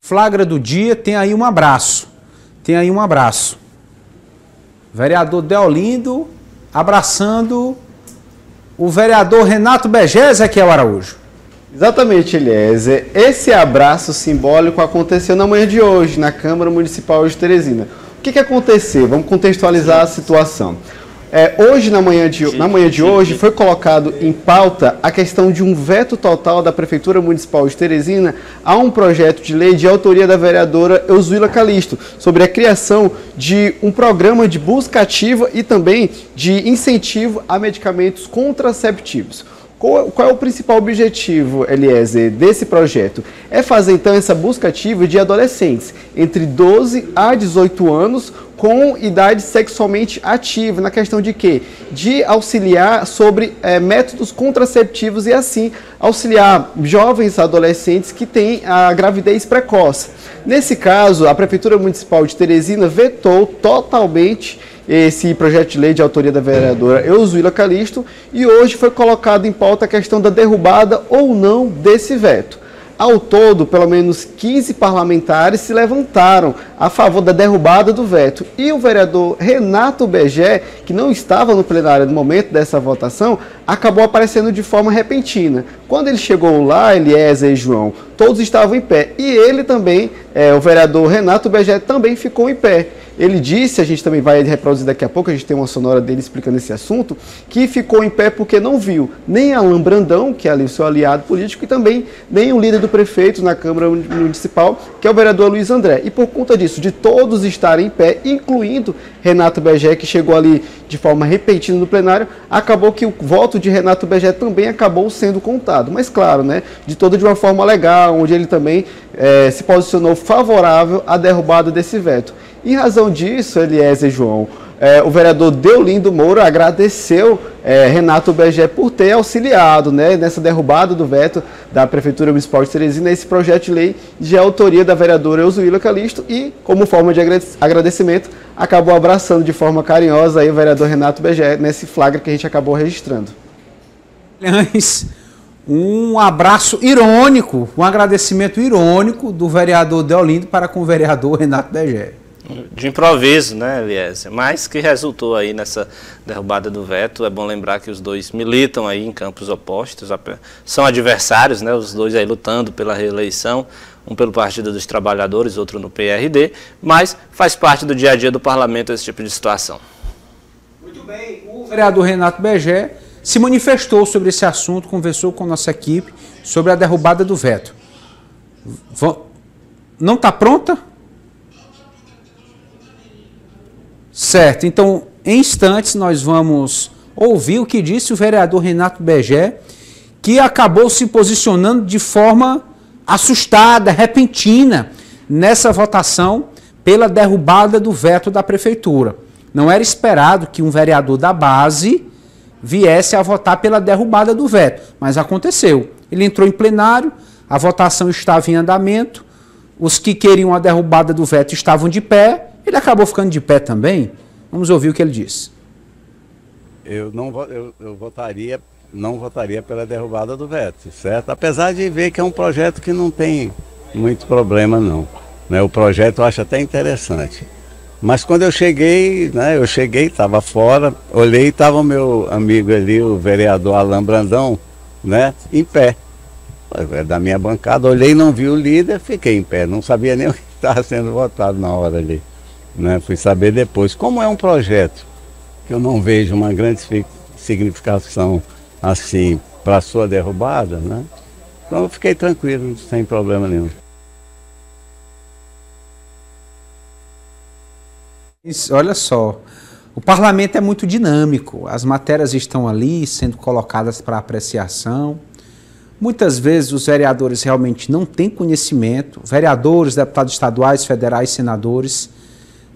Flagra do dia, tem aí um abraço. Tem aí um abraço. Vereador Deolindo abraçando o vereador Renato Begé, Ezequiel Araújo. Exatamente, Eliezer. Esse abraço simbólico aconteceu na manhã de hoje, na Câmara Municipal de Teresina. O que aconteceu? Vamos contextualizar a situação. Hoje, na manhã de hoje, foi colocado em pauta a questão de um veto total da Prefeitura Municipal de Teresina a um projeto de lei de autoria da vereadora Euzuila Calisto, sobre a criação de um programa de busca ativa e também de incentivo a medicamentos contraceptivos. Qual é o principal objetivo, Eliezer, desse projeto? É fazer, então, essa busca ativa de adolescentes entre 12 a 18 anos com idade sexualmente ativa, na questão de quê? De auxiliar sobre métodos contraceptivos e, assim, auxiliar jovens adolescentes que têm a gravidez precoce. Nesse caso, a Prefeitura Municipal de Teresina vetou totalmente esse projeto de lei de autoria da vereadora Euzuila Calisto e hoje foi colocado em pauta a questão da derrubada ou não desse veto. Ao todo, pelo menos 15 parlamentares se levantaram a favor da derrubada do veto. E o vereador Renato Begé, que não estava no plenário no momento dessa votação, acabou aparecendo de forma repentina. Quando ele chegou lá, Eliezer e João, todos estavam em pé. E ele também, o vereador Renato Begé, também ficou em pé. Ele disse, a gente também vai reproduzir daqui a pouco, a gente tem uma sonora dele explicando esse assunto, que ficou em pé porque não viu nem Alain Brandão, que é ali o seu aliado político, e também nem o líder do prefeito na Câmara Municipal, que é o vereador Luiz André. E por conta disso, de todos estarem em pé, incluindo Renato Begé, que chegou ali de forma repentina no plenário, acabou que o voto de Renato Begé também acabou sendo contado. Mas claro, né, de uma forma legal, onde ele também se posicionou favorável à derrubada desse veto. Em razão disso, Eliezer e João, o vereador Deolindo Moura agradeceu Renato Begé por ter auxiliado, né, nessa derrubada do veto da Prefeitura Municipal de Teresina, esse projeto de lei de autoria da vereadora Euzuila Calisto e, como forma de agradecimento, acabou abraçando de forma carinhosa aí o vereador Renato Begé nesse flagra que a gente acabou registrando. Um abraço irônico, um agradecimento irônico do vereador Deolindo para com o vereador Renato Begé. De improviso, né, Eliezer? Mas que resultou aí nessa derrubada do veto. É bom lembrar que os dois militam aí em campos opostos, são adversários, né, os dois aí lutando pela reeleição, um pelo Partido dos Trabalhadores, outro no PRD, mas faz parte do dia a dia do parlamento esse tipo de situação. Muito bem, o vereador Renato Begé se manifestou sobre esse assunto, conversou com a nossa equipe sobre a derrubada do veto. Não está pronta? Certo, então, em instantes, nós vamos ouvir o que disse o vereador Renato Begé, que acabou se posicionando de forma assustada, repentina, nessa votação pela derrubada do veto da Prefeitura. Não era esperado que um vereador da base viesse a votar pela derrubada do veto, mas aconteceu. Ele entrou em plenário, a votação estava em andamento, os que queriam a derrubada do veto estavam de pé, ele acabou ficando de pé também. Vamos ouvir o que ele disse. Eu não votaria pela derrubada do veto, certo? Apesar de ver que é um projeto que não tem muito problema, não. Né? O projeto eu acho até interessante. Mas quando eu cheguei, estava fora, olhei e estava o meu amigo ali, o vereador Alain Brandão, né, em pé. Da minha bancada, olhei, não vi o líder, fiquei em pé. Não sabia nem o que estava sendo votado na hora ali. Né? Fui saber depois. Como é um projeto que eu não vejo uma grande significação assim para a sua derrubada, né? Então eu fiquei tranquilo, sem problema nenhum. Olha só, o parlamento é muito dinâmico, as matérias estão ali sendo colocadas para apreciação. Muitas vezes os vereadores realmente não têm conhecimento, vereadores, deputados estaduais, federais, senadores,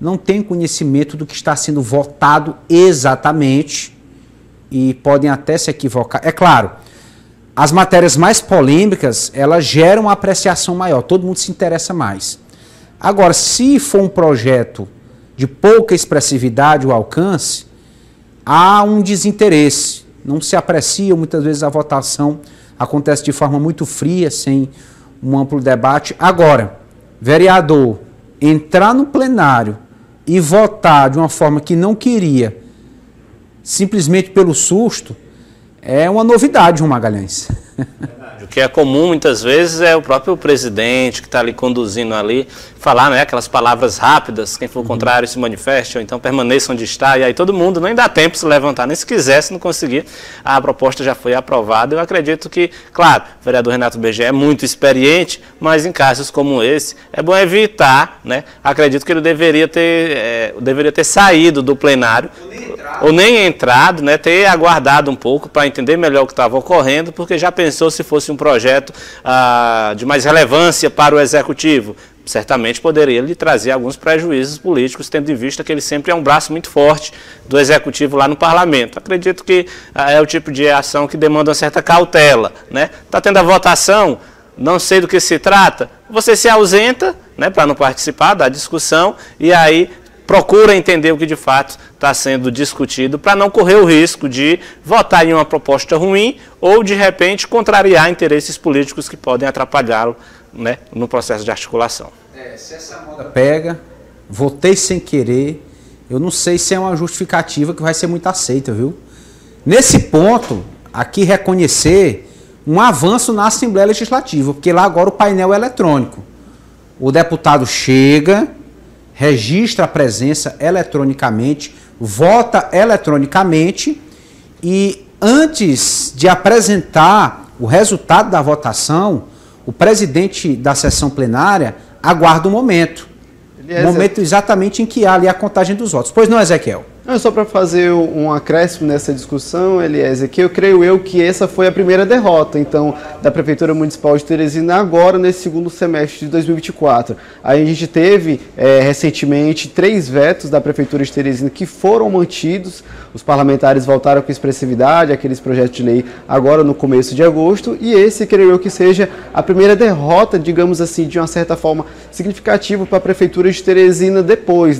não têm conhecimento do que está sendo votado exatamente e podem até se equivocar. É claro, as matérias mais polêmicas, elas geram uma apreciação maior, todo mundo se interessa mais. Agora, se for um projeto de pouca expressividade ou alcance, há um desinteresse, não se aprecia, muitas vezes a votação acontece de forma muito fria, sem um amplo debate. Agora, vereador entrar no plenário e votar de uma forma que não queria, simplesmente pelo susto, é uma novidade, João Magalhães. O que é comum muitas vezes é o próprio presidente que está ali conduzindo ali, falar, né, aquelas palavras rápidas, quem for contrário se manifeste, ou então permaneça onde está, e aí todo mundo nem dá tempo de se levantar, nem se quiser, se não conseguir, a proposta já foi aprovada. Eu acredito que, claro, o vereador Renato Berger é muito experiente, mas em casos como esse, é bom evitar, né, acredito que ele deveria ter saído do plenário, ou nem entrado, né, ter aguardado um pouco para entender melhor o que estava ocorrendo, porque já pensou se fosse um projeto de mais relevância para o Executivo. Certamente poderia lhe trazer alguns prejuízos políticos, tendo em vista que ele sempre é um braço muito forte do Executivo lá no Parlamento. Acredito que é o tipo de ação que demanda uma certa cautela, né? Está tendo a votação, não sei do que se trata, você se ausenta, né, para não participar da discussão, e aí procura entender o que de fato está sendo discutido para não correr o risco de votar em uma proposta ruim ou, de repente, contrariar interesses políticos que podem atrapalhá-lo, né, no processo de articulação. Se essa moda pega, votei sem querer, eu não sei se é uma justificativa que vai ser muito aceita, viu? Nesse ponto, aqui reconhecer um avanço na Assembleia Legislativa, porque lá agora o painel é eletrônico. O deputado chega, registra a presença eletronicamente, vota eletronicamente e antes de apresentar o resultado da votação, o presidente da sessão plenária aguarda um momento. O momento exatamente em que há ali a contagem dos votos. Pois não, Ezequiel? Não, só para fazer um acréscimo nessa discussão, Eliezer, que eu creio que essa foi a primeira derrota, então, da Prefeitura Municipal de Teresina agora nesse segundo semestre de 2024. Aí a gente teve, recentemente, 3 vetos da Prefeitura de Teresina que foram mantidos, os parlamentares voltaram com expressividade, aqueles projetos de lei agora no começo de agosto, e esse creio eu que seja a primeira derrota, digamos assim, de uma certa forma significativa para a Prefeitura de Teresina depois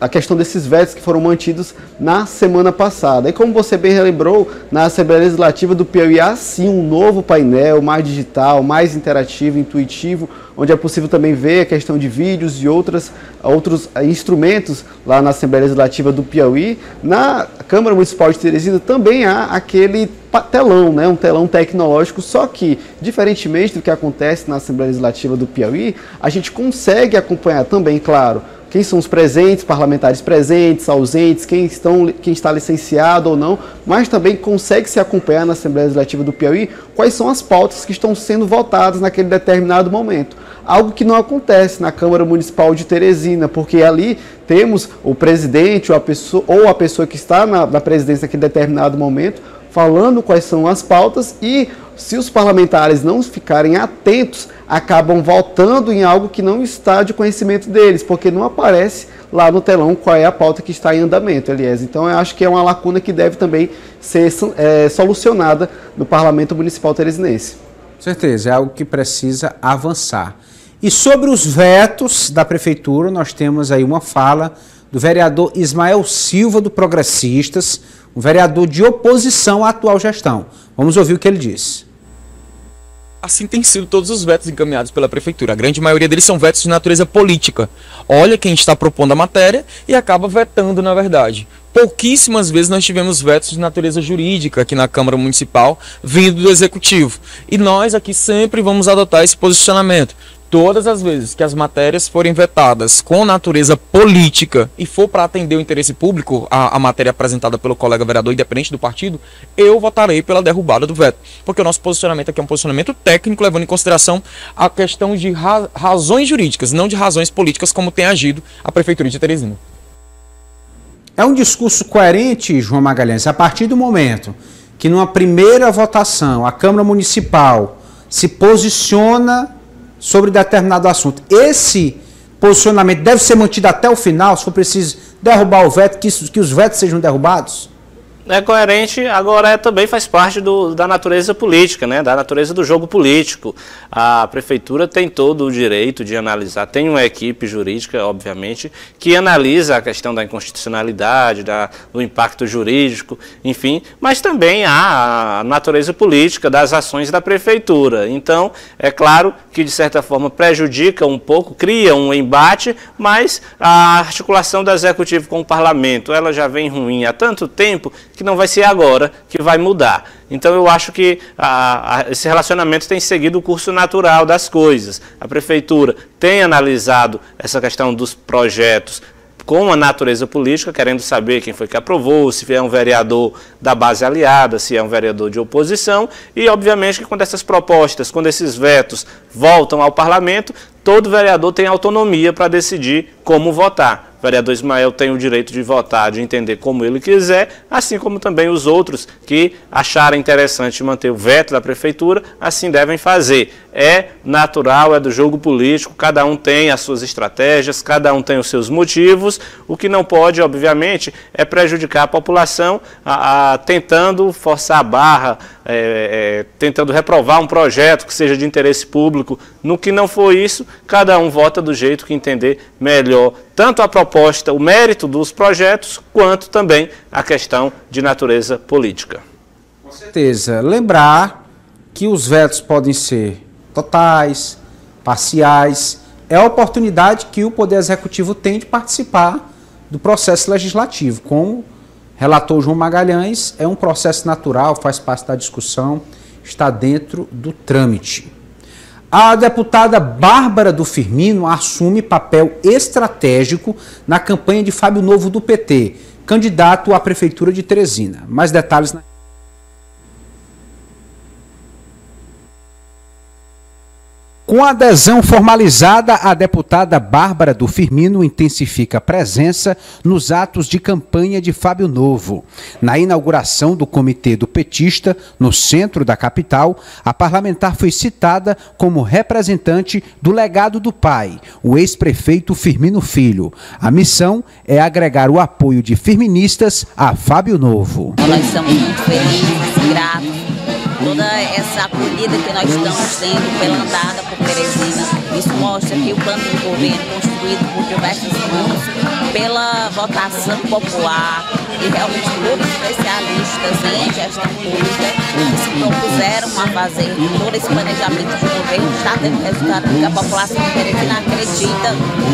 a questão desses vetos que foram mantidos na semana passada. E como você bem relembrou, na Assembleia Legislativa do Piauí há sim um novo painel, mais digital, mais interativo, intuitivo, onde é possível também ver a questão de vídeos e outros instrumentos lá na Assembleia Legislativa do Piauí. Na Câmara Municipal de Teresina também há aquele telão, né? Um telão tecnológico, só que, diferentemente do que acontece na Assembleia Legislativa do Piauí, a gente consegue acompanhar também, claro, quem são os presentes, parlamentares presentes, ausentes, quem está licenciado ou não, mas também consegue se acompanhar na Assembleia Legislativa do Piauí quais são as pautas que estão sendo votadas naquele determinado momento. Algo que não acontece na Câmara Municipal de Teresina, porque ali temos o presidente ou a pessoa que está na presidência naquele determinado momento falando quais são as pautas e, se os parlamentares não ficarem atentos, acabam votando em algo que não está de conhecimento deles, porque não aparece lá no telão qual é a pauta que está em andamento, Eliezer. Então, eu acho que é uma lacuna que deve também ser solucionada no Parlamento Municipal Teresinense. Com certeza, é algo que precisa avançar. E sobre os vetos da Prefeitura, nós temos aí uma fala do vereador Ismael Silva, do Progressistas, um vereador de oposição à atual gestão. Vamos ouvir o que ele disse. Assim tem sido todos os vetos encaminhados pela Prefeitura. A grande maioria deles são vetos de natureza política. Olha quem está propondo a matéria e acaba vetando, na verdade. Pouquíssimas vezes nós tivemos vetos de natureza jurídica aqui na Câmara Municipal, vindo do Executivo. E nós aqui sempre vamos adotar esse posicionamento. Todas as vezes que as matérias forem vetadas com natureza política e for para atender o interesse público, a matéria apresentada pelo colega vereador, independente do partido, eu votarei pela derrubada do veto. Porque o nosso posicionamento aqui é um posicionamento técnico, levando em consideração a questão de razões jurídicas, não de razões políticas, como tem agido a Prefeitura de Teresina. É um discurso coerente, João Magalhães, a partir do momento que numa primeira votação a Câmara Municipal se posiciona sobre determinado assunto. Esse posicionamento deve ser mantido até o final, se for preciso derrubar o veto, que os vetos sejam derrubados? É coerente, agora também faz parte da natureza política, né? Da natureza do jogo político. A Prefeitura tem todo o direito de analisar, tem uma equipe jurídica, obviamente, que analisa a questão da inconstitucionalidade, do impacto jurídico, enfim, mas também há a natureza política das ações da Prefeitura. Então, é claro que de certa forma prejudica um pouco, cria um embate, mas a articulação do Executivo com o Parlamento, ela já vem ruim há tanto tempo que não vai ser agora que vai mudar. Então eu acho que esse relacionamento tem seguido o curso natural das coisas. A Prefeitura tem analisado essa questão dos projetos com a natureza política, querendo saber quem foi que aprovou, se é um vereador da base aliada, se é um vereador de oposição, e obviamente que quando essas propostas, quando esses vetos voltam ao parlamento, todo vereador tem autonomia para decidir como votar. O vereador Ismael tem o direito de votar, de entender como ele quiser, assim como também os outros que acharem interessante manter o veto da prefeitura, assim devem fazer. É natural, é do jogo político, cada um tem as suas estratégias, cada um tem os seus motivos. O que não pode, obviamente, é prejudicar a população tentando forçar a barra, tentando reprovar um projeto que seja de interesse público. No que não for isso, cada um vota do jeito que entender melhor, tanto a proposta, o mérito dos projetos, quanto também a questão de natureza política. Com certeza. Lembrar que os vetos podem ser totais, parciais. É a oportunidade que o Poder Executivo tem de participar do processo legislativo. Como relatou João Magalhães, é um processo natural, faz parte da discussão, está dentro do trâmite. A deputada Bárbara do Firmino assume papel estratégico na campanha de Fábio Novo do PT, candidato à Prefeitura de Teresina. Mais detalhes na... Com a adesão formalizada, a deputada Bárbara do Firmino intensifica a presença nos atos de campanha de Fábio Novo. Na inauguração do Comitê do Petista, no centro da capital, a parlamentar foi citada como representante do legado do pai, o ex-prefeito Firmino Filho. A missão é agregar o apoio de firministas a Fábio Novo. Nós estamos muito felizes e gratos. Toda essa acolhida que nós estamos tendo pela andada por Teresina, isso mostra que o plano do governo, construído por diversas mãos, pela votação popular e realmente por especialistas em gestão pública, que se propuseram a fazer todo esse planejamento do governo, está tendo resultado porque a população de Teresina acredita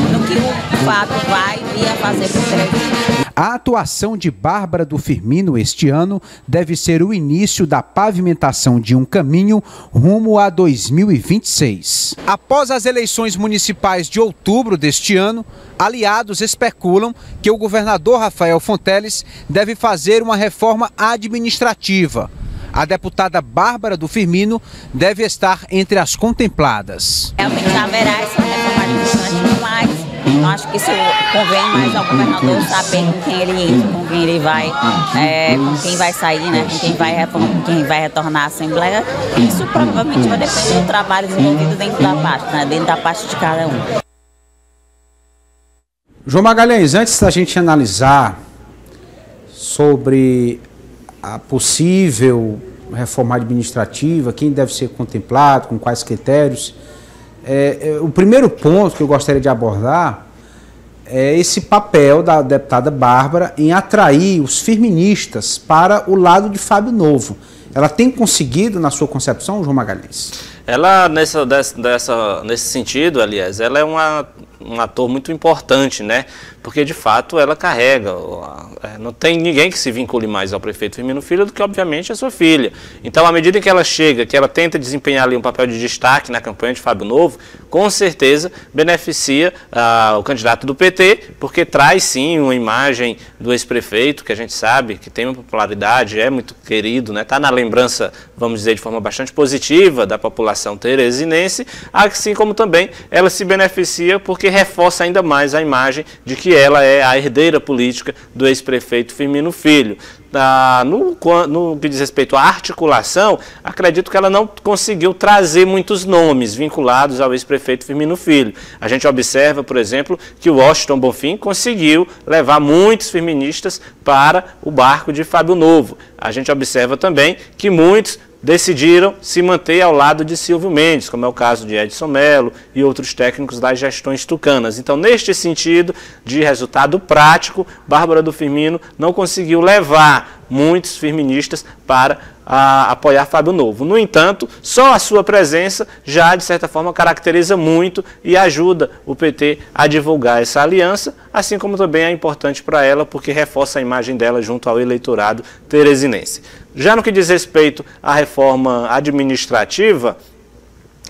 no que o Fábio vai vir a fazer por Teresina. A atuação de Bárbara do Firmino este ano deve ser o início da pavimentação de um caminho rumo a 2026. Após as eleições municipais de outubro deste ano, aliados especulam que o governador Rafael Fonteles deve fazer uma reforma administrativa. A deputada Bárbara do Firmino deve estar entre as contempladas. Realmente haverá essa reforma administrativa, mas eu acho que isso convém mais ao governador saber com quem ele entra, com quem ele vai, com quem vai sair, né, com quem vai reformar, com quem vai retornar à Assembleia. Isso provavelmente vai depender do trabalho desenvolvido dentro da parte, né, dentro da parte de cada um. João Magalhães, antes da gente analisar sobre a possível reforma administrativa, quem deve ser contemplado, com quais critérios, o primeiro ponto que eu gostaria de abordar é esse papel da deputada Bárbara em atrair os firministas para o lado de Fábio Novo. Ela tem conseguido, na sua concepção, João Magalhães? Ela, nesse sentido, aliás, ela é um ator muito importante, né? Porque, de fato, ela carrega. Não tem ninguém que se vincule mais ao prefeito Firmino Filho do que, obviamente, a sua filha. Então, à medida que ela chega, que ela tenta desempenhar ali um papel de destaque na campanha de Fábio Novo, com certeza beneficia o candidato do PT, porque traz, sim, uma imagem do ex-prefeito, que a gente sabe que tem uma popularidade, é muito querido, né? Está na lembrança, vamos dizer, de forma bastante positiva da população teresinense, assim como também ela se beneficia porque reforça ainda mais a imagem de que ela é a herdeira política do ex-prefeito Firmino Filho. No que diz respeito à articulação, acredito que ela não conseguiu trazer muitos nomes vinculados ao ex-prefeito Firmino Filho. A gente observa, por exemplo, que o Washington Bonfim conseguiu levar muitos firministas para o barco de Fábio Novo. A gente observa também que muitos decidiram se manter ao lado de Silvio Mendes, como é o caso de Edson Mello e outros técnicos das gestões tucanas. Então, neste sentido de resultado prático, Bárbara do Firmino não conseguiu levar muitos firministas para a apoiar Fábio Novo. No entanto, só a sua presença já, de certa forma, caracteriza muito e ajuda o PT a divulgar essa aliança, assim como também é importante para ela, porque reforça a imagem dela junto ao eleitorado teresinense. Já no que diz respeito à reforma administrativa,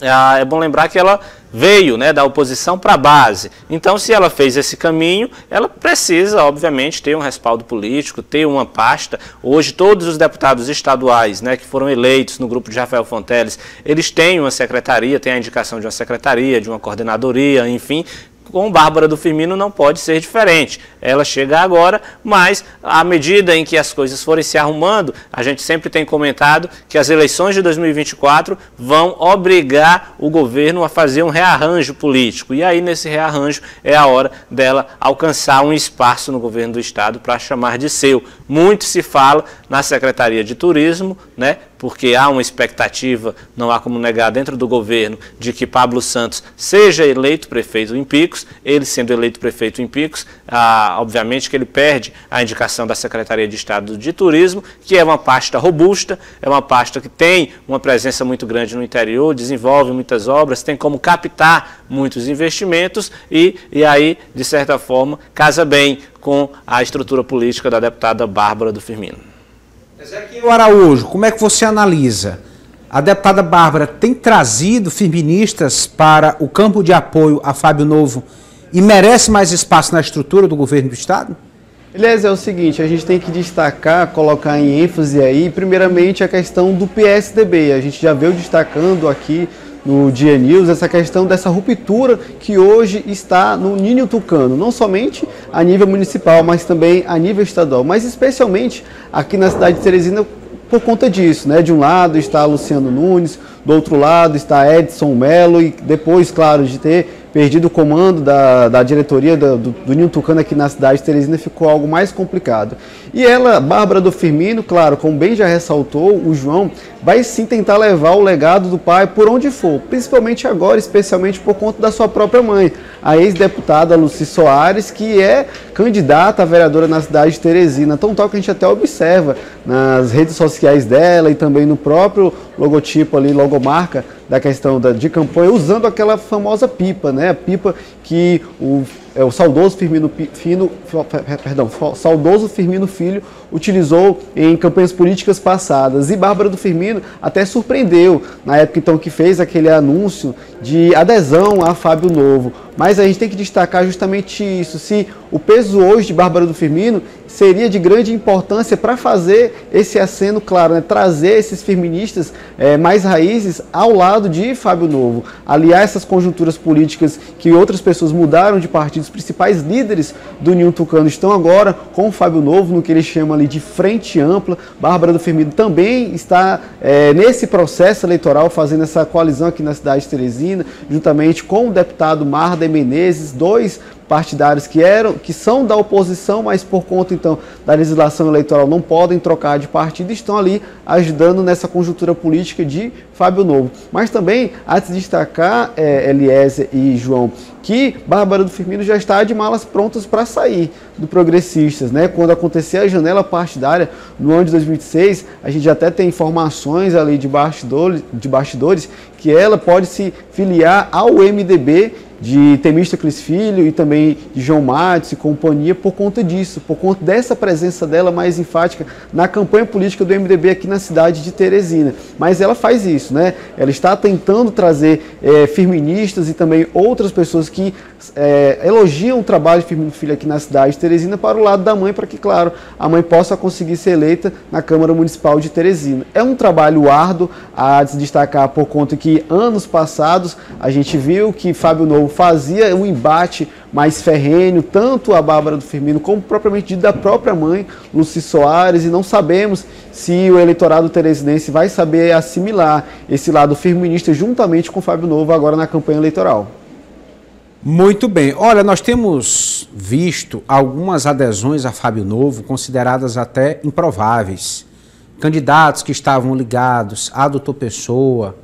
é bom lembrar que ela veio, né, da oposição para a base. Então, se ela fez esse caminho, ela precisa, obviamente, ter um respaldo político, ter uma pasta. Hoje, todos os deputados estaduais, né, que foram eleitos no grupo de Rafael Fonteles, eles têm uma secretaria, têm a indicação de uma secretaria, de uma coordenadoria, enfim. Com Bárbara do Firmino não pode ser diferente. Ela chega agora, mas à medida em que as coisas forem se arrumando, a gente sempre tem comentado que as eleições de 2024 vão obrigar o governo a fazer um rearranjo político. E aí, nesse rearranjo, é a hora dela alcançar um espaço no governo do estado para chamar de seu. Muito se fala na Secretaria de Turismo, né? Porque há uma expectativa, não há como negar, dentro do governo, de que Pablo Santos seja eleito prefeito em Picos. Ele sendo eleito prefeito em Picos, obviamente que ele perde a indicação da Secretaria de Estado de Turismo, que é uma pasta robusta, é uma pasta que tem uma presença muito grande no interior, desenvolve muitas obras, tem como captar muitos investimentos e aí, de certa forma, casa bem com a estrutura política da deputada Bárbara do Firmino. Ezequiel Araújo, como é que você analisa? A deputada Bárbara tem trazido firministas para o campo de apoio a Fábio Novo e merece mais espaço na estrutura do governo do estado? Aliás, é o seguinte, a gente tem que destacar, colocar em ênfase aí, primeiramente a questão do PSDB. A gente já veio destacando aqui no Dia News essa questão dessa ruptura que hoje está no Ninho Tucano, não somente a nível municipal, mas também a nível estadual, mas especialmente aqui na cidade de Teresina por conta disso, né? De um lado está Luciano Nunes, do outro lado está Edson Mello e depois, claro, de ter perdido o comando da diretoria do Ninho Tucano aqui na cidade de Teresina, ficou algo mais complicado. E ela, Bárbara do Firmino, claro, como bem já ressaltou o João, vai sim tentar levar o legado do pai por onde for, principalmente agora, especialmente por conta da sua própria mãe, a ex-deputada Luci Soares, que é candidata a vereadora na cidade de Teresina, tão tal que a gente até observa nas redes sociais dela e também no próprio logotipo ali, logomarca da questão de campanha, usando aquela famosa pipa, né? A pipa que o saudoso Firmino Filho utilizou em campanhas políticas passadas. E Bárbara do Firmino até surpreendeu na época então que fez aquele anúncio de adesão a Fábio Novo. Mas a gente tem que destacar justamente isso, se o peso hoje de Bárbara do Firmino seria de grande importância para fazer esse aceno, claro, né? Trazer esses firministas mais raízes ao lado de Fábio Novo, aliar essas conjunturas políticas que outras pessoas mudaram de partido. Os principais líderes do Ninho Tucano estão agora com o Fábio Novo, no que ele chama ali de frente ampla. Bárbara do Firmino também está nesse processo eleitoral, fazendo essa coalizão aqui na cidade de Teresina, juntamente com o deputado Marda Menezes, dois partidários que são da oposição, mas por conta então da legislação eleitoral não podem trocar de partido, estão ali ajudando nessa conjuntura política de Fábio Novo. Mas também há de se destacar, Eliezer e João, que Bárbara do Firmino já está de malas prontas para sair do Progressistas, né? Quando acontecer a janela partidária no ano de 2026, a gente até tem informações ali de bastidores que ela pode se filiar ao MDB de Temístocles Filho e também de João Matos e companhia por conta disso, por conta dessa presença dela mais enfática na campanha política do MDB aqui na cidade de Teresina. Mas ela faz isso, né? Ela está tentando trazer firministas e também outras pessoas que elogiam o trabalho de Firmino Filho aqui na cidade de Teresina para o lado da mãe, para que, claro, a mãe possa conseguir ser eleita na Câmara Municipal de Teresina. É um trabalho árduo a se destacar por conta que anos passados a gente viu que Fábio Novo fazia um embate mais ferrenho, tanto a Bárbara do Firmino como propriamente dito da própria mãe, Luci Soares, e não sabemos se o eleitorado teresinense vai saber assimilar esse lado firminista juntamente com Fábio Novo agora na campanha eleitoral. Muito bem. Olha, nós temos visto algumas adesões a Fábio Novo consideradas até improváveis. Candidatos que estavam ligados a Doutor Pessoa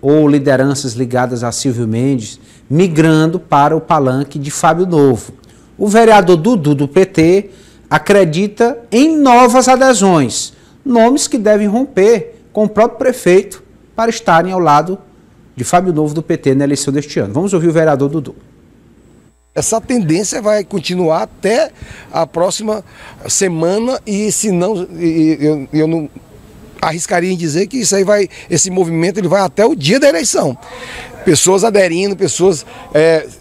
ou lideranças ligadas a Silvio Mendes migrando para o palanque de Fábio Novo. O vereador Dudu do PT acredita em novas adesões, nomes que devem romper com o próprio prefeito para estarem ao lado de Fábio Novo do PT na eleição deste ano. Vamos ouvir o vereador Dudu. Essa tendência vai continuar até a próxima semana e se não, eu não arriscaria em dizer que isso aí esse movimento ele vai até o dia da eleição. Pessoas aderindo, pessoas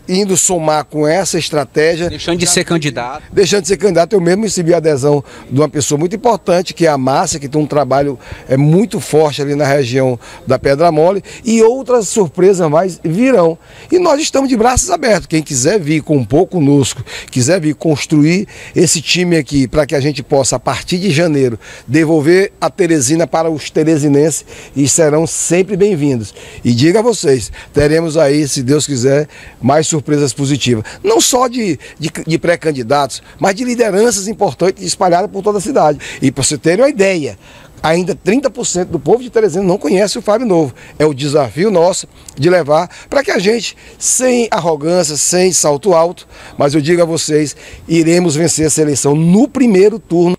indo somar com essa estratégia. Deixando de ser candidato. Deixando de ser candidato. Eu mesmo recebi a adesão de uma pessoa muito importante, que é a Márcia, que tem um trabalho muito forte ali na região da Pedra Mole, e outras surpresas mais virão. E nós estamos de braços abertos. Quem quiser vir compor conosco, quiser vir construir esse time aqui, para que a gente possa, a partir de janeiro, devolver a Teresina para os teresinenses, e serão sempre bem-vindos. E digo a vocês, teremos aí, se Deus quiser, mais surpresas positivas. Não só de pré-candidatos, mas de lideranças importantes espalhadas por toda a cidade. E para você terem uma ideia, ainda 30% do povo de Teresina não conhece o Fábio Novo. É o desafio nosso de levar para que a gente, sem arrogância, sem salto alto, mas eu digo a vocês, iremos vencer essa eleição no primeiro turno.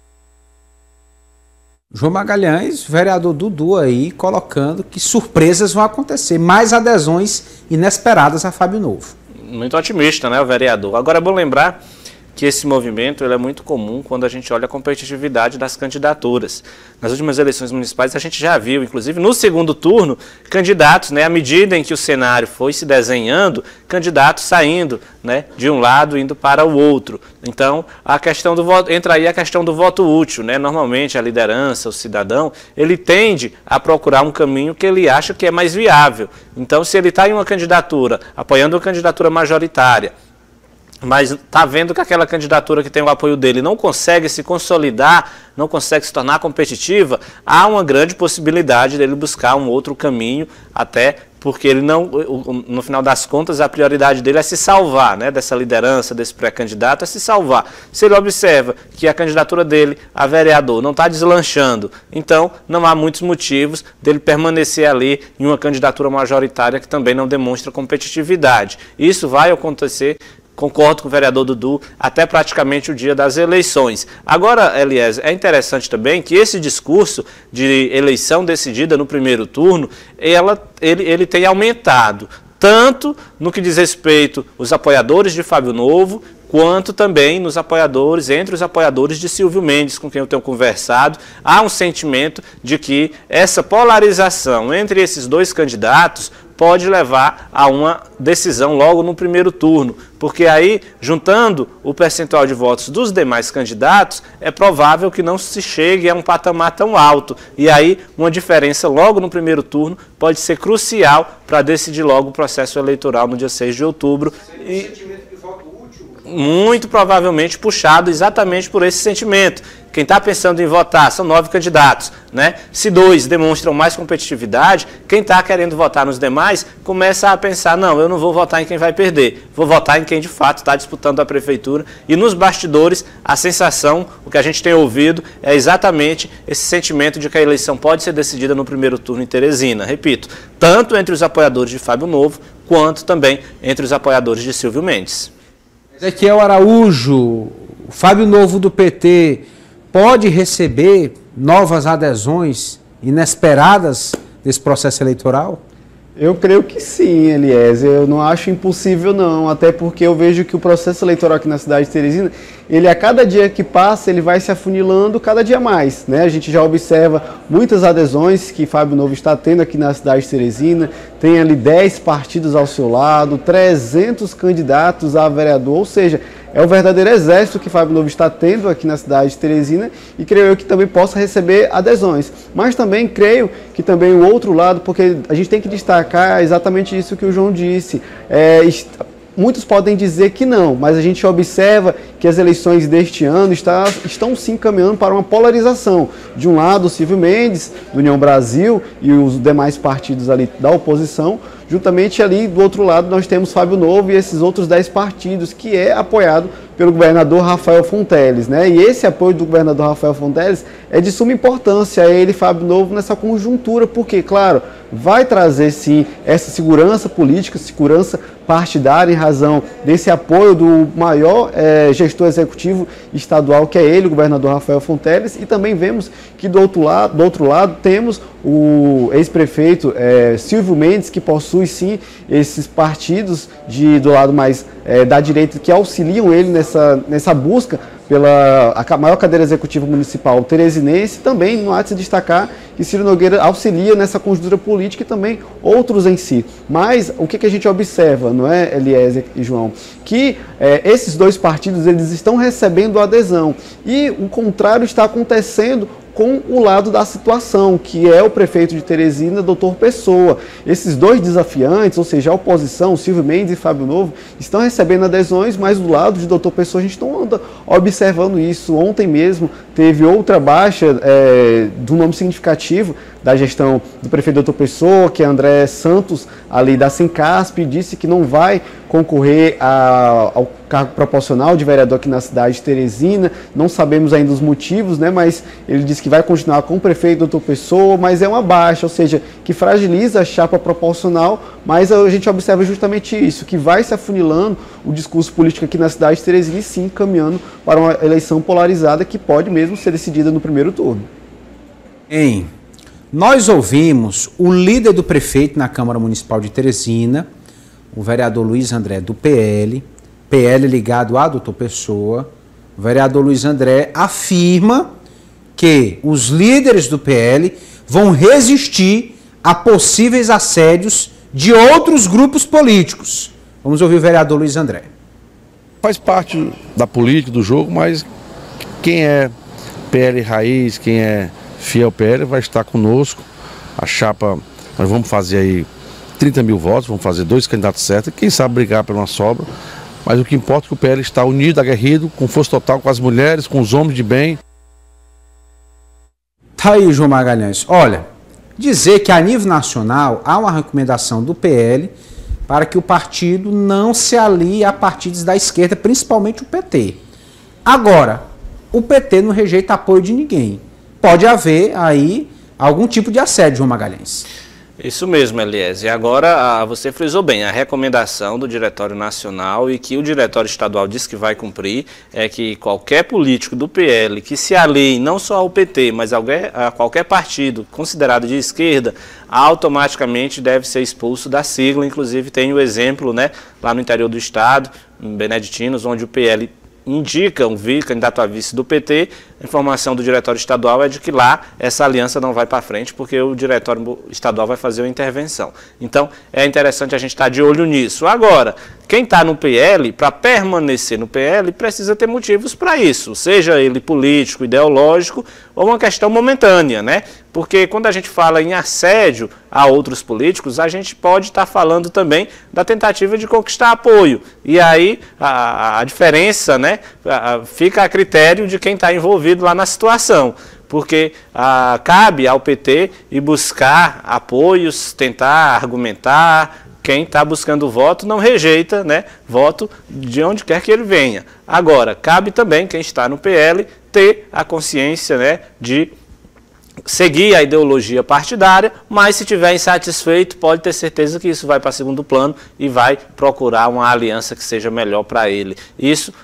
João Magalhães, vereador Dudu aí, colocando que surpresas vão acontecer, mais adesões inesperadas a Fábio Novo. Muito otimista, né, o vereador. Agora é bom lembrar que esse movimento ele é muito comum quando a gente olha a competitividade das candidaturas. Nas últimas eleições municipais a gente já viu, inclusive no segundo turno, candidatos, né, à medida em que o cenário foi se desenhando, candidatos saindo, né, de um lado indo para o outro. Então, a questão do voto, entra aí a questão do voto útil, né? Normalmente a liderança, o cidadão, ele tende a procurar um caminho que ele acha que é mais viável. Então, se ele está em uma candidatura, apoiando uma candidatura majoritária, mas está vendo que aquela candidatura que tem o apoio dele não consegue se consolidar, não consegue se tornar competitiva, há uma grande possibilidade dele buscar um outro caminho, até porque ele não, no final das contas, a prioridade dele é se salvar, né, dessa liderança, desse pré-candidato, é se salvar. Se ele observa que a candidatura dele a vereador não está deslanchando, então não há muitos motivos dele permanecer ali em uma candidatura majoritária que também não demonstra competitividade. Isso vai acontecer, concordo com o vereador Dudu, até praticamente o dia das eleições. Agora, Eliezer, é interessante também que esse discurso de eleição decidida no primeiro turno, ele tem aumentado, tanto no que diz respeito aos apoiadores de Fábio Novo, quanto também nos apoiadores, entre os apoiadores de Silvio Mendes, com quem eu tenho conversado. Há um sentimento de que essa polarização entre esses dois candidatos pode levar a uma decisão logo no primeiro turno, porque aí, juntando o percentual de votos dos demais candidatos, é provável que não se chegue a um patamar tão alto. E aí, uma diferença logo no primeiro turno pode ser crucial para decidir logo o processo eleitoral no dia 6 de outubro. Muito provavelmente puxado exatamente por esse sentimento. Quem está pensando em votar são 9 candidatos, né? Se 2 demonstram mais competitividade, quem está querendo votar nos demais começa a pensar, não, eu não vou votar em quem vai perder, vou votar em quem de fato está disputando a prefeitura. E nos bastidores, a sensação, o que a gente tem ouvido, é exatamente esse sentimento de que a eleição pode ser decidida no primeiro turno em Teresina. Repito, tanto entre os apoiadores de Fábio Novo, quanto também entre os apoiadores de Silvio Mendes. Ezequiel Araújo, o Fábio Novo do PT pode receber novas adesões inesperadas desse processo eleitoral? Eu creio que sim, Eliezer. Eu não acho impossível não, até porque eu vejo que o processo eleitoral aqui na cidade de Teresina, ele a cada dia que passa, ele vai se afunilando cada dia mais, né? A gente já observa muitas adesões que Fábio Novo está tendo aqui na cidade de Teresina, tem ali 10 partidos ao seu lado, 300 candidatos a vereador, ou seja, é o verdadeiro exército que Fábio Novo está tendo aqui na cidade de Teresina, e creio eu que também possa receber adesões. Mas também creio que também o outro lado, porque a gente tem que destacar exatamente isso que o João disse, muitos podem dizer que não, mas a gente observa que as eleições deste ano estão sim caminhando para uma polarização. De um lado, o Silvio Mendes, do União Brasil, e os demais partidos ali da oposição, juntamente ali do outro lado nós temos Fábio Novo e esses outros 10 partidos, que é apoiado pelo governador Rafael Fonteles, né? E esse apoio do governador Rafael Fonteles é de suma importância a ele, Fábio Novo, nessa conjuntura, porque, claro, vai trazer sim essa segurança política, segurança partidária em razão desse apoio do maior gestor executivo estadual, que é ele, o governador Rafael Fonteles, e também vemos que do outro lado temos o ex-prefeito Silvio Mendes, que possui sim esses partidos do lado mais da direita que auxiliam ele nessa busca pela maior cadeira executiva municipal teresinense. Também não há de se destacar que Ciro Nogueira auxilia nessa conjuntura política e também outros em si. Mas o que a gente observa, não é, Eliezer e João? Que esses dois partidos eles estão recebendo adesão e o contrário está acontecendo com o lado da situação, que é o prefeito de Teresina, Dr. Pessoa. Esses dois desafiantes, ou seja, a oposição, Silvio Mendes e Fábio Novo, estão recebendo adesões, mas do lado de Dr. Pessoa a gente não anda observando isso. Ontem mesmo teve outra baixa do nome significativo da gestão do prefeito Dr. Pessoa, que é André Santos, ali da Sincasp, disse que não vai concorrer ao cargo proporcional de vereador aqui na cidade de Teresina. Não sabemos ainda os motivos, né, mas ele disse que vai continuar com o prefeito Dr. Pessoa, mas é uma baixa, ou seja, que fragiliza a chapa proporcional, mas a gente observa justamente isso, que vai se afunilando o discurso político aqui na cidade de Teresina e sim caminhando para uma eleição polarizada que pode mesmo ser decidida no primeiro turno. Nós ouvimos o líder do prefeito na Câmara Municipal de Teresina, o vereador Luiz André do PL ligado a Dr. Pessoa. O vereador Luiz André afirma que os líderes do PL vão resistir a possíveis assédios de outros grupos políticos. Vamos ouvir o vereador Luiz André. Faz parte da política, do jogo, mas quem é PL raiz, quem é fiel ao PL vai estar conosco. A chapa, nós vamos fazer aí 30 mil votos, vamos fazer 2 candidatos certos, quem sabe brigar por uma sobra, mas o que importa é que o PL está unido, aguerrido, com força total com as mulheres, com os homens de bem. Tá aí, João Magalhães. Olha, dizer que a nível nacional há uma recomendação do PL para que o partido não se alie a partidos da esquerda, principalmente o PT. Agora, o PT não rejeita apoio de ninguém. Pode haver aí algum tipo de assédio, João Magalhães. Isso mesmo, Eliezer. E agora você frisou bem, a recomendação do Diretório Nacional e que o Diretório Estadual diz que vai cumprir é que qualquer político do PL que se alie não só ao PT, mas a qualquer partido considerado de esquerda, automaticamente deve ser expulso da sigla. Inclusive tem o exemplo, né, lá no interior do estado, em Beneditinos, onde o PL indica um candidato a vice do PT, a informação do Diretório Estadual é de que lá essa aliança não vai para frente, porque o Diretório Estadual vai fazer uma intervenção. Então, é interessante a gente estar de olho nisso. Agora, quem está no PL, para permanecer no PL, precisa ter motivos para isso, seja ele político, ideológico ou uma questão momentânea, né? Porque quando a gente fala em assédio a outros políticos, a gente pode estar falando também da tentativa de conquistar apoio. E aí a diferença, né, fica a critério de quem está envolvido lá na situação. Porque cabe ao PT ir buscar apoios, tentar argumentar. Quem está buscando voto não rejeita, né, voto de onde quer que ele venha. Agora, cabe também quem está no PL ter a consciência, né, de seguir a ideologia partidária, mas se estiver insatisfeito, pode ter certeza que isso vai para segundo plano e vai procurar uma aliança que seja melhor para ele. Isso,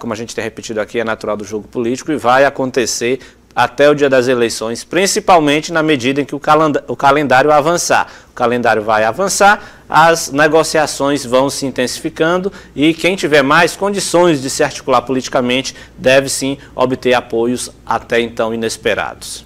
como a gente tem repetido aqui, é natural do jogo político e vai acontecer até o dia das eleições, principalmente na medida em que o calendário avançar. O calendário vai avançar, as negociações vão se intensificando e quem tiver mais condições de se articular politicamente deve sim obter apoios até então inesperados.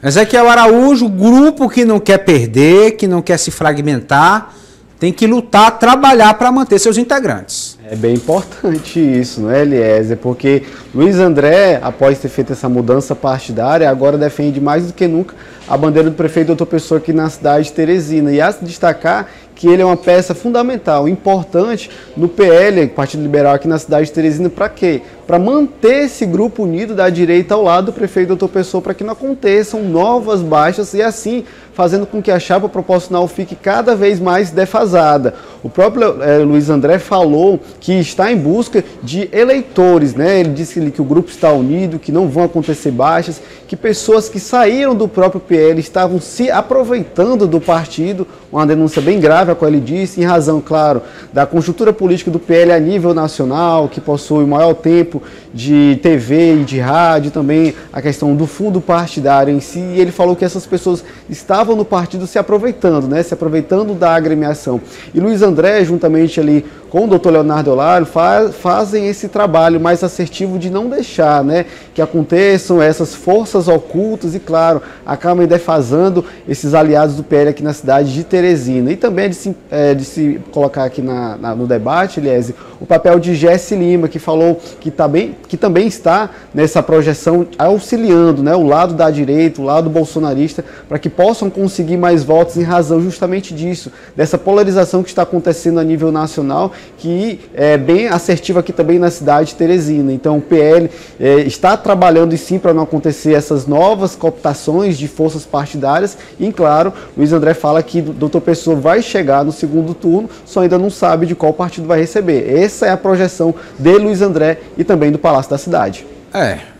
Ezequiel Araújo, o grupo que não quer perder, que não quer se fragmentar, tem que lutar, trabalhar para manter seus integrantes. É bem importante isso, não é, Eliezer? Porque Luiz André, após ter feito essa mudança partidária, agora defende mais do que nunca a bandeira do prefeito Dr. Pessoa aqui na cidade de Teresina. E há se destacar que ele é uma peça fundamental, importante no PL, Partido Liberal aqui na cidade de Teresina, para quê? Para manter esse grupo unido da direita ao lado do prefeito Dr. Pessoa, para que não aconteçam novas baixas e assim fazendo com que a chapa proporcional fique cada vez mais defasada. O próprio Luiz André falou que está em busca de eleitores, né? Ele disse que o grupo está unido, que não vão acontecer baixas, que pessoas que saíram do próprio PL estavam se aproveitando do partido, uma denúncia bem grave, a qual ele disse, em razão, claro, da conjuntura política do PL a nível nacional, que possui o maior tempo de TV e de rádio, também a questão do fundo partidário em si, e ele falou que essas pessoas estavam no partido se aproveitando, né? Se aproveitando da agremiação. E Luiz André, juntamente ali com o doutor Leonardo Eulalio, fazem esse trabalho mais assertivo de não deixar, né, que aconteçam essas forças ocultas e, claro, acabam defasando esses aliados do PL aqui na cidade de Teresina. E também é de se colocar aqui no debate, Eliese, o papel de Jesse Lima, que falou que também está nessa projeção auxiliando, né, o lado da direita, o lado bolsonarista, para que possam conseguir mais votos em razão justamente disso, dessa polarização que está acontecendo a nível nacional, que é bem assertiva aqui também na cidade de Teresina. Então o PL está trabalhando sim para não acontecer essas novas cooptações de forças partidárias e, claro, Luiz André fala que o doutor Pessoa vai chegar no segundo turno, só ainda não sabe de qual partido vai receber. Essa é a projeção de Luiz André e também do Palácio da Cidade.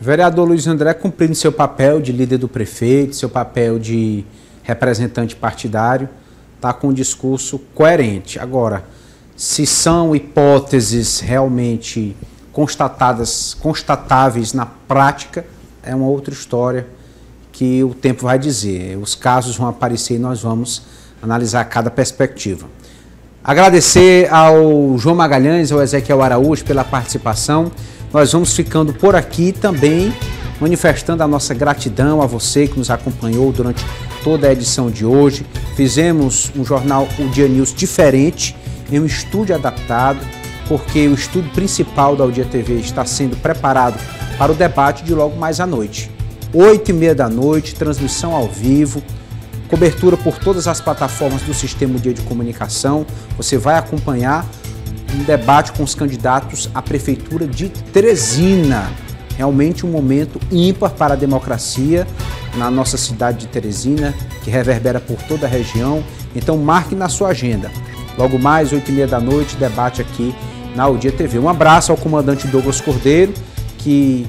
Vereador Luiz André cumprindo seu papel de líder do prefeito, seu papel de representante partidário, está com um discurso coerente. Agora, se são hipóteses realmente constatáveis na prática, é uma outra história que o tempo vai dizer. Os casos vão aparecer e nós vamos analisar cada perspectiva. Agradecer ao João Magalhães, ao Ezequiel Araújo pela participação. Nós vamos ficando por aqui também, manifestando a nossa gratidão a você que nos acompanhou durante toda a edição de hoje. Fizemos um jornal O Dia News diferente, em um estúdio adaptado, porque o estúdio principal da O Dia TV está sendo preparado para o debate de logo mais à noite. 8h30 da noite, transmissão ao vivo, cobertura por todas as plataformas do Sistema O Dia de Comunicação. Você vai acompanhar um debate com os candidatos à Prefeitura de Teresina. Realmente um momento ímpar para a democracia na nossa cidade de Teresina, que reverbera por toda a região. Então marque na sua agenda. Logo mais, 8h30 da noite, debate aqui na O Dia TV. Um abraço ao comandante Douglas Cordeiro, que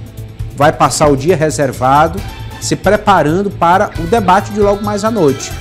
vai passar o dia reservado, se preparando para o debate de logo mais à noite.